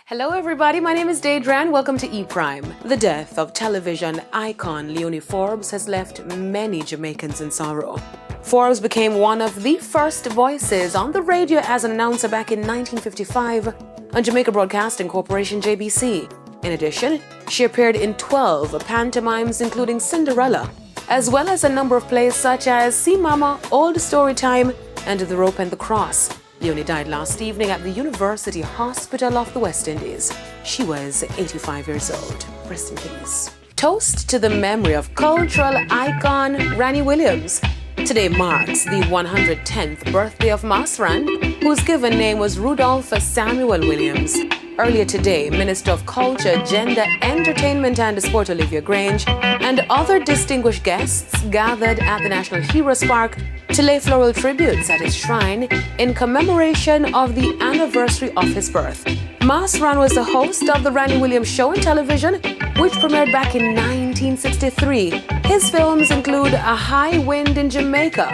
Hello everybody, my name is Daedran. Welcome to E-Prime. The death of television icon Leonie Forbes has left many Jamaicans in sorrow. Forbes became one of the first voices on the radio as an announcer back in 1955 on Jamaica Broadcasting Corporation JBC. In addition, she appeared in 12 pantomimes including Cinderella, as well as a number of plays such as See Mama, Old Story Time, and The Rope and the Cross. Leonie died last evening at the University Hospital of the West Indies. She was 85 years old. Rest in peace. Toast to the memory of cultural icon Ranny Williams. Today marks the 110th birthday of Masran, whose given name was Rudolph Samuel Williams. Earlier today, Minister of Culture, Gender, Entertainment and Sport Olivia Grange and other distinguished guests gathered at the National Heroes Park to lay floral tributes at his shrine in commemoration of the anniversary of his birth. Masran was the host of the Ranny Williams Show on television, which premiered back in 1963. His films include A High Wind in Jamaica,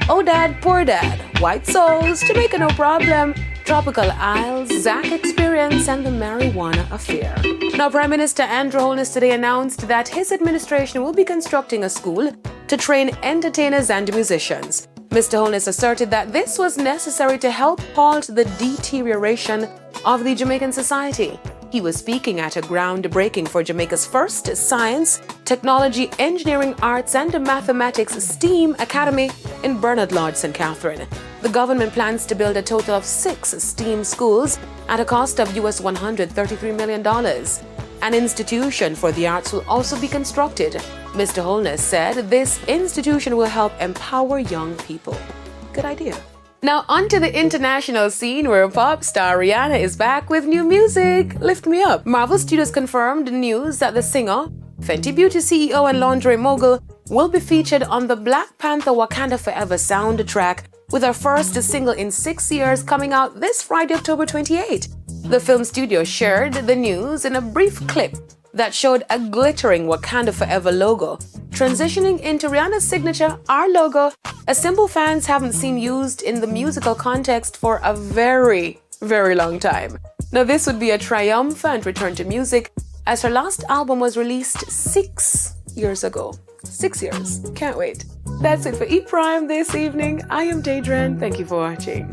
Oh Dad, Poor Dad, White Souls, Jamaica No Problem, Tropical Isles, Zach Experience, and The Marijuana Affair. Now, Prime Minister Andrew Holness today announced that his administration will be constructing a school to train entertainers and musicians. Mr. Holness asserted that this was necessary to help halt the deterioration of the Jamaican society. He was speaking at a groundbreaking for Jamaica's first science, technology, engineering, arts, and mathematics STEAM Academy in Bernard Lodge, St. Catherine. The government plans to build a total of 6 STEAM schools at a cost of US $133 million. An institution for the arts will also be constructed. Mr. Holness said this institution will help empower young people. Good idea. Now onto the international scene where pop star Rihanna is back with new music. Lift Me Up. Marvel Studios confirmed news that the singer, Fenty Beauty CEO and lingerie mogul, will be featured on the Black Panther Wakanda Forever soundtrack with her first single in 6 years coming out this Friday, October 28. The film studio shared the news in a brief clip that showed a glittering Wakanda Forever logo, transitioning into Rihanna's signature R logo, a symbol fans haven't seen used in the musical context for a very, very long time. Now this would be a triumphant return to music as her last album was released 6 years ago. 6 years. Can't wait. That's it for E-Prime this evening. I am Daedran. Thank you for watching.